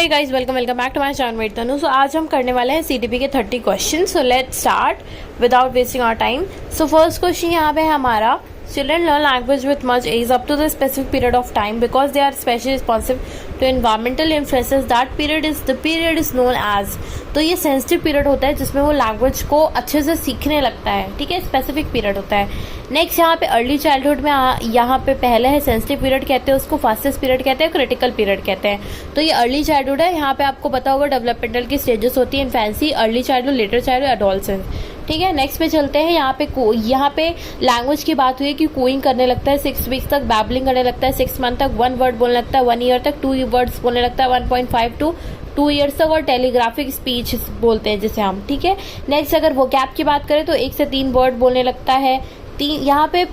Hey guys, welcome back to my channel mate Tanu. So आज हम करने वाले हैं सीटीपी के 30 question. So let's start without wasting our time. So first question यहाँ पे हमारा, children learn language with much ease up to the specific period of time because they are especially responsive to environmental influences. That period is known as, तो ये sensitive period होता है जिसमें वो language को अच्छे से सीखने लगता है, ठीक है, स्पेसिफिक पीरियड होता है। नेक्स्ट यहाँ पे अर्ली चाइल्डहुड में यहाँ पे पहले है सेंसिटिव पीरियड कहते हैं उसको, फास्टेस्ट पीरियड कहते हैं, क्रिटिकल पीरियड कहते हैं। तो ये अर्ली चाइल्डहुड है। यहाँ पे आपको पता होगा डेवलपमेंटल की स्टेजेस होती है, infancy, early childhood, letter childhood, adolescence, ठीक है। नेक्स्ट पे चलते हैं। यहाँ पे लैंग्वेज की बात हुई कि कूइंग करने लगता है 6 वीक्स तक, बैबलिंग करने लगता है 6 मंथ तक, 1 वर्ड बोलने लगता है 1 ईयर तक, 2 वर्ड्स बोलने लगता है 1.5 to 2 ईयर्स तक, और टेलीग्राफिक स्पीच बोलते हैं जिसे हम, ठीक है। नेक्स्ट अगर वोकैब की बात करें तो 1 से 3 वर्ड बोलने लगता है। यहाँ पे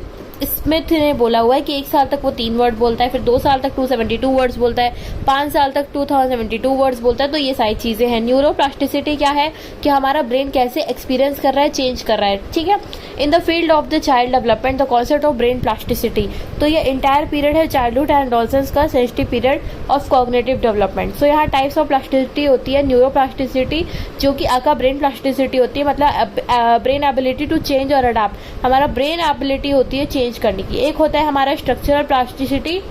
स्मिथ ने बोला हुआ है कि 1 साल तक वो 3 वर्ड बोलता है, फिर 2 साल तक 272 वर्ड्स बोलता है, 5 साल तक 2072 वर्ड्स बोलता है। तो ये सारी चीजें हैं। न्यूरोप्लास्टिसिटी क्या है कि हमारा ब्रेन कैसे एक्सपीरियंस कर रहा है, चेंज कर रहा है, ठीक है। In the field of the child development the concept of brain plasticity, तो ये इंटायर पीरियड है चाइल्डहुड एंड एडोलसेंस का sensitive period of cognitive development. So यहाँ टाइप्स ऑफ प्लास्टिसिटी होती है। न्यूरोप्लास्टिसिटी जो कि का ब्रेन प्लास्टिसिटी होती है, मतलब ब्रेन एबिलिटी टू चेंज और अडाप्ट, हमारा ब्रेन एबिलिटी होती है चेंज करने की। एक होता है हमारा स्ट्रक्चरल प्लास्टिसिटी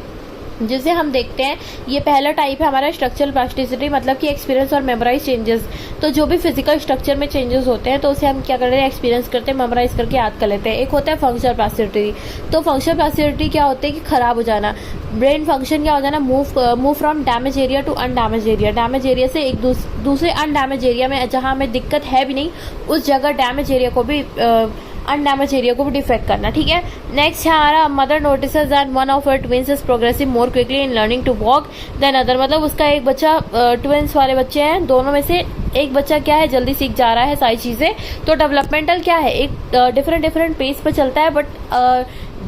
जिसे हम देखते हैं, ये पहला टाइप है हमारा स्ट्रक्चरल प्लास्टिसिटी, मतलब कि एक्सपीरियंस और मेमोराइज चेंजेस। तो जो भी फिजिकल स्ट्रक्चर में चेंजेस होते हैं तो उसे हम क्या करते हैं, एक्सपीरियंस करते हैं, मेमोराइज करके याद कर लेते हैं। एक होता है फंक्शनल प्लास्टिसिटी। तो फंक्शनल प्लास्टिसिटी क्या होता है कि खराब हो जाना, ब्रेन फंक्शन क्या हो जाना, move from damage area to undamage area, damage area से एक दूसरे अनडैमेज एरिया में जहां हमें दिक्कत है भी नहीं उस जगह डैमेज एरिया को भी अनडैमेज एरिया को भी डिफेक्ट करना, ठीक है। नेक्स्ट है हमारा, mother notices that one of her twins is progressive more quickly in learning to walk than other, मतलब उसका एक बच्चा, ट्विंस वाले बच्चे हैं, दोनों में से एक बच्चा क्या है जल्दी सीख जा रहा है सारी चीजें। तो डेवलपमेंटल क्या है, एक डिफरेंट पेस पर चलता है, बट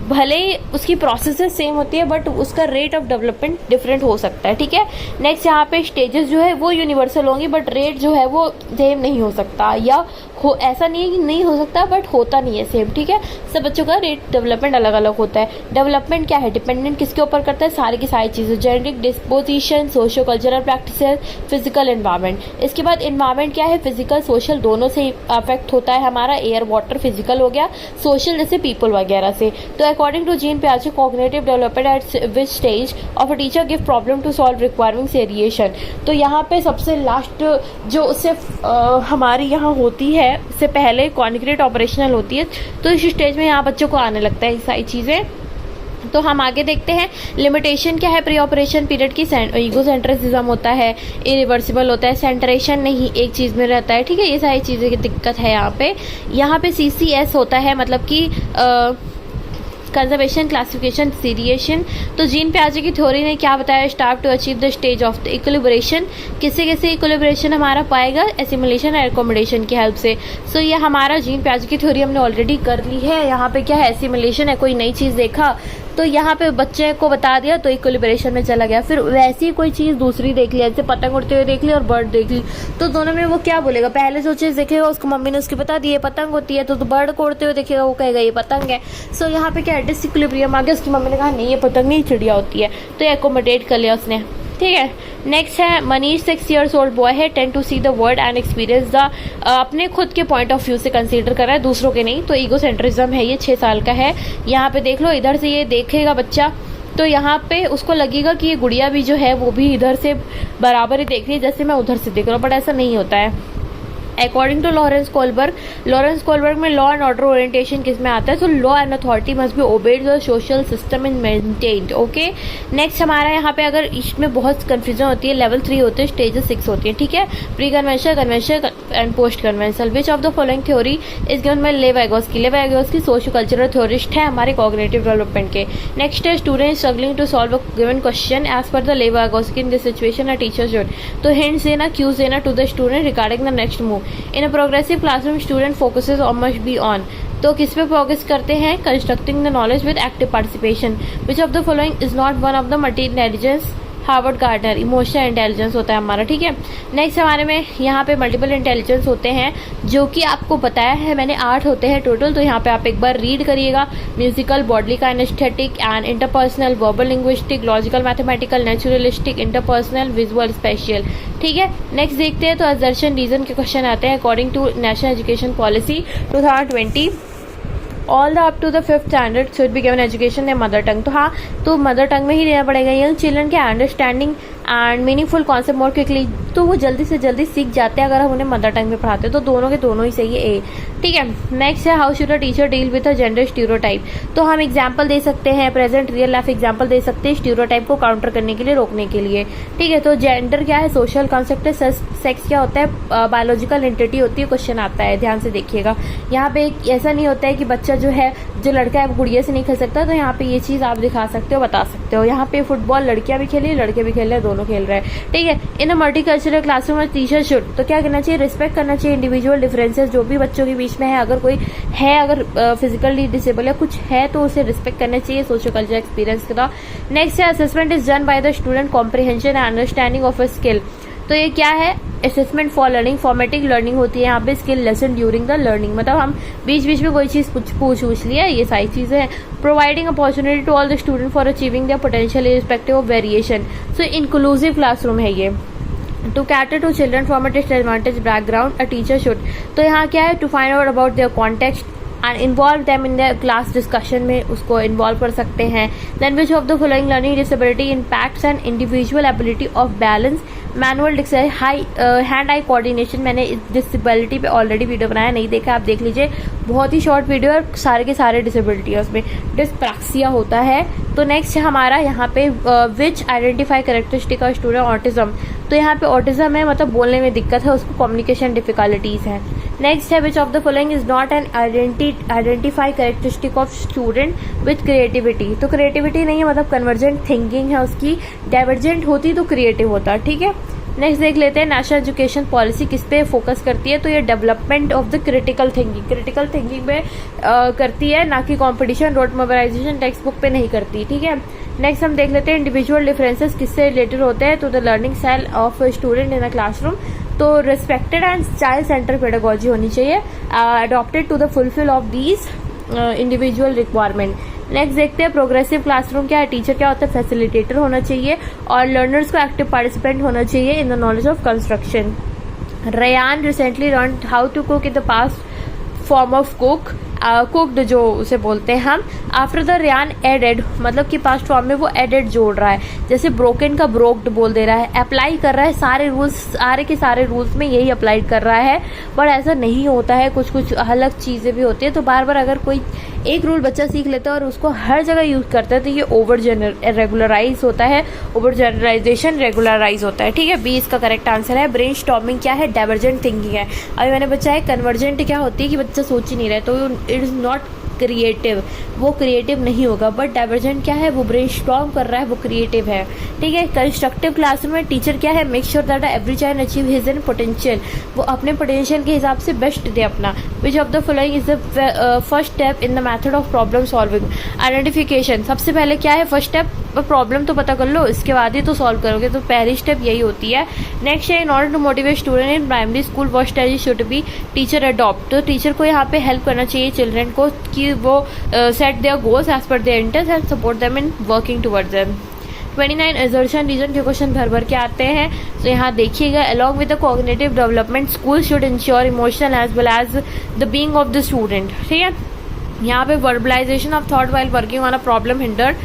भले ही उसकी प्रोसेसेस सेम होती है बट उसका रेट ऑफ डेवलपमेंट डिफरेंट हो सकता है, ठीक है। नेक्स्ट यहाँ पे स्टेजेस जो है वो यूनिवर्सल होंगी बट रेट जो है वो सेम नहीं हो सकता, या ऐसा नहीं है कि नहीं हो सकता बट होता नहीं है सेम, ठीक है। सब बच्चों का रेट डेवलपमेंट अलग अलग होता है। डेवलपमेंट क्या है, डिपेंडेंट किसके ऊपर करता है, सारी की सारी चीजें, genetic disposition, socio cultural practices, physical environment. इसके बाद एनवायरनमेंट क्या है, फिजिकल सोशल दोनों से अफेक्ट होता है हमारा, एयर वाटर फिजिकल हो गया, सोशल जैसे पीपल वगैरह से। तो अकॉर्डिंग टू जीन पियाजे, cognitive development at which stage of a teacher give problem to solve requiring variation. तो यहाँ पे सबसे लास्ट जो उससे हमारी यहाँ होती है, इससे पहले कॉन्क्रीट ऑपरेशनल होती है, तो इस स्टेज में यहाँ बच्चों को आने लगता है सारी चीजें। तो हम आगे देखते हैं लिमिटेशन क्या है प्री ऑपरेशन पीरियड की, ईगोसेंट्रिसिज्म होता है, इरिवर्सिबल होता है, सेंटरेशन नहीं एक चीज में रहता है, ठीक है। ये सारी चीजें की दिक्कत है यहाँ पे CCS होता है, मतलब कि कंजर्वेशन, क्लासिफिकेशन, सीरिएशन। तो जीन पियाजे की थ्योरी ने क्या बताया, start to achieve the stage of the equilibration, किससे कैसे इक्विलिब्रेशन हमारा पाएगा, एसिमिलेशन और एकोमोडेशन की हेल्प से। सो ये हमारा जीन पियाजे की थ्योरी हमने ऑलरेडी कर ली है। यहाँ पे क्या है, एसिमिलेशन है, कोई नई चीज देखा तो यहाँ पे बच्चे को बता दिया तो इक्विलिब्रेशन में चला गया, फिर वैसी कोई चीज दूसरी देख लिया, जैसे पतंग उड़ते हुए देख ली और बर्ड देख ली, तो दोनों में वो क्या बोलेगा, पहले जो चीज देखेगा उसको मम्मी ने उसकी बता दी ये पतंग होती है, तो बर्ड को उड़ते हुए देखेगा वो कहेगा ये पतंग है। सो यहाँ पे क्या है, डिसइक्विलिब्रियम आ गया, उसकी मम्मी ने कहा नहीं ये पतंग नहीं चिड़िया होती है, तो एकोमोडेट कर लिया उसने, ठीक है। नेक्स्ट है मनीष, 6 years old बॉय है, tend to see the world and experience the, अपने खुद के पॉइंट ऑफ व्यू से कंसीडर कर रहा है, दूसरों के नहीं। तो ईगोसेंट्रिज्म है, ये 6 साल का है। यहाँ पे देख लो, इधर से ये देखेगा बच्चा तो यहाँ पे उसको लगेगा कि ये गुड़िया भी जो है वो भी इधर से बराबर ही देख रही है जैसे मैं उधर से देख रहा हूँ, बट ऐसा नहीं होता है। अकॉर्डिंग टू लॉरेंस कोलबर्ग में लॉ एंड ऑर्डर ओरिएंटेशन किस में आता है, तो law and authority must be obeyed, the social system is maintained, okay. Next हमारा यहाँ पे अगर इसमें बहुत कंफ्यूजन होती है, लेवल 3 होते हैं, स्टेजेस 6 होती है, ठीक है। Pre conventional, conventional and post conventional. Which of the following theory is given by Lev Vygotsky socio cultural theorist है हमारे कॉग्निटिव डेवलपमेंट के। नेक्स्ट है student struggling to solve a given question as per the Lev Vygotsky in this situation a teacher should, तो hints देना, cues देना to the student regarding the next move. In a progressive classroom student focuses और must be on, तो किस पे focus करते हैं, constructing the knowledge with active participation. Which of the following is not one of the multi intelligence Harvard gardener. Emotional intelligence होता है हमारा, ठीक है। नेक्स्ट हमारे में यहाँ पे मल्टीपल इंटेलिजेंस होते हैं, जो कि आपको बताया है मैंने 8 होते हैं टोटल, तो यहाँ पे आप एक बार रीड करिएगा। Musical, bodily kinaesthetic and interpersonal, verbal linguistic, logical mathematical, naturalistic, interpersonal, visual, spatial, ठीक है। नेक्स्ट देखते हैं तो असर्शन रीजन के क्वेश्चन आते हैं। According to national education policy 2020 all the up to the 5th standard should be given education in mother tongue. तो हाँ, तो मदर टंग में ही देना पड़ेगा। यंग चिल्ड्रन के understanding and meaningful concept more quickly, तो वो जल्दी से जल्दी सीख जाते हैं अगर हम उन्हें मदर टंग में पढ़ाते हैं। तो दोनों के दोनों ही सही है, ए, ठीक है। नेक्स्ट है how should a teacher deal with a gender stereotype. तो हम एग्जाम्पल दे सकते हैं, प्रेजेंट रियल लाइफ एग्जाम्पल दे सकते हैं स्टीरियोटाइप को काउंटर करने के लिए, रोकने के लिए, ठीक है। तो जेंडर क्या है, सोशल कॉन्सेप्ट है। सेक्स क्या होता है, बायोलॉजिकल एंटिटी होती है। क्वेश्चन आता है, ध्यान से देखिएगा। यहाँ पे ऐसा नहीं होता है कि बच्चा जो है, जो लड़का है वो गुड़िया से नहीं खेल सकता, तो यहाँ पे ये चीज आप दिखा सकते हो, बता सकते हो। यहाँ पे फुटबॉल लड़कियां भी खेली, लड़के भी खेल रहे हैं, दोनों खेल रहे हैं, ठीक है। इन अ मल्टीकल्चरल क्लासरूम में टीचर शुड, तो क्या करना चाहिए, रिस्पेक्ट करना चाहिए इंडिविजुअल डिफरेंसेस जो भी बच्चों के बीच में है। अगर कोई है, अगर फिजिकली डिसेबल या कुछ है, तो उसे रिस्पेक्ट करना चाहिए सोशल कल्चर एक्सपीरियंस के साथ। नेक्स्ट है assessment is done by the student comprehension and understanding of a skill. तो ये क्या है, assessment for learning, formative learning होती है यहाँ पे। Skill lesson during the learning, मतलब हम बीच बीच में कोई चीज पूछ लिया, ये सारी चीजें हैं। Providing opportunity to all the student for achieving their potential irrespective of variation. So inclusive classroom है ये। To cater to children from a disadvantage background a teacher should, तो यहाँ क्या है, to find out about their context and involve them in the class discussion में, उसको involve कर सकते हैं। Then which of the following learning disability impacts and individual ability of balance, manual dictionary, high hand eye coordination. मैंने इस disability पे already video बनाया, नहीं देखा आप देख लीजिए, बहुत ही शॉर्ट वीडियो और सारे के सारे डिसेबिलिटी है उसमें। डिस्प्रैक्सिया होता है। तो नेक्स्ट है हमारा यहाँ पे which identify characteristic of student autism. तो यहाँ पे ऑटिज्म है, मतलब बोलने में दिक्कत है उसको, कम्युनिकेशन डिफिकल्टीज है। नेक्स्ट है विच of the following is not an identify characteristic of student with creativity. तो क्रिएटिविटी नहीं है, मतलब कन्वर्जेंट थिंकिंग है उसकी, डाइवर्जेंट होती तो क्रिएटिव होता, ठीक है। नेक्स्ट देख लेते हैं नेशनल एजुकेशन पॉलिसी किस पे फोकस करती है। तो ये development of the critical thinking पे करती है, ना कि competition, rote mobilization, textbook पे नहीं करती, ठीक है। नेक्स्ट हम देख लेते हैं इंडिविजुअल डिफरेंसेस किससे रिलेटेड होते हैं। तो the learning style of student in a classroom, तो respected and child centre pedagogy होनी चाहिए, adopted to the fulfil of these individual requirement. Next देखते हैं प्रोग्रेसिव क्लासरूम क्या है। टीचर क्या होता है, फैसिलिटेटर होना चाहिए और लर्नर्स को एक्टिव पार्टिसिपेंट होना चाहिए in the knowledge of construction. Ryan recently learn how to cook in the past form of cooked जो उसे बोलते हैं हम। आफ्टर द रेयान एडेड, मतलब कि पास्ट फॉर्म में वो एडेड जोड़ रहा है, जैसे ब्रोकन का ब्रोक्ड बोल दे रहा है, अप्लाई कर रहा है सारे रूल्स, सारे के सारे रूल्स में यही अप्लाई कर रहा है। बट ऐसा नहीं होता है, कुछ कुछ अलग चीजें भी होती है। तो बार बार अगर कोई एक रूल बच्चा सीख लेता है और उसको हर जगह यूज करता है, तो ये ओवर रेगुलराइज होता है, ओवर जनरलाइजेशन रेगुलराइज होता है, ठीक है। बी इसका करेक्ट आंसर है। ब्रेन स्टॉर्मिंग क्या है, डाइवर्जेंट थिंकिंग है। अभी मैंने बताया कन्वर्जेंट क्या होती है कि बच्चा सोच ही नहीं रहा है, तो इट इज नॉट क्रिएटिव, वो क्रिएटिव नहीं होगा। बट डाइवर्जेंट क्या है, वो ब्रेन स्टॉर्म कर रहा है, वो क्रिएटिव है, ठीक है। कंस्ट्रक्टिव क्लासरूम में टीचर क्या है, make sure that every child achieve his an potential, वो अपने पोटेंशियल के हिसाब से बेस्ट दे अपना। Which of the following is the first step in the method of problem solving. Identification, सबसे पहले क्या है, फर्स्ट स्टेप प्रॉब्लम तो पता कर लो, इसके बाद ही तो सॉल्व करोगे, तो पहली स्टेप यही होती है। नेक्स्ट है in order to motivate student in primary school what strategy should be teacher adopt. तो टीचर को यहाँ पे हेल्प करना चाहिए चिल्ड्रन को कि वो set their goals as per their interest and support them in working towards them. 29 assertion reason के क्वेश्चन भर के आते हैं। तो यहाँ देखिएगा, along with the cognitive development school should ensure emotional as well as the being of the student, ठीक है। यहाँ पे verbalisation of thought while working on a problem hindered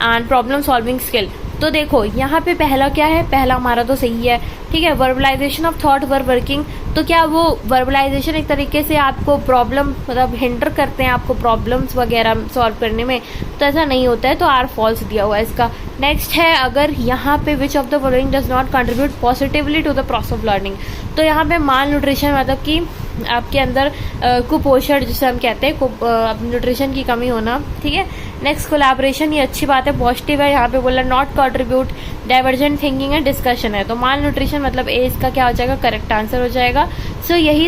and problem solving skill. तो देखो यहाँ पे पहला क्या है, पहला हमारा तो सही है, ठीक है। वर्बलाइजेशन ऑफ थॉट वर वर्किंग, तो क्या वो वर्बलाइजेशन एक तरीके से आपको प्रॉब्लम, मतलब हिंडर करते हैं आपको प्रॉब्लम्स वगैरह सॉल्व करने में, तो ऐसा नहीं होता है, तो आर फॉल्स दिया हुआ है इसका। नेक्स्ट है, अगर यहाँ पे which of the following does not contribute positively to the process of learning. तो यहाँ पे माल न्यूट्रिशन, मतलब कि आपके अंदर कुपोषण जिसे हम कहते हैं, न्यूट्रिशन की कमी होना, ठीक है। नेक्स्ट कोलैबोरेशन, ये अच्छी बात है, पॉजिटिव है। यहाँ पे बोला नॉट कंट्रीब्यूट, डाइवर्जेंट थिंकिंग है, डिस्कशन है। तो माल न्यूट्रिशन मतलब ए इसका क्या हो जाएगा, करेक्ट आंसर हो जाएगा। सो यही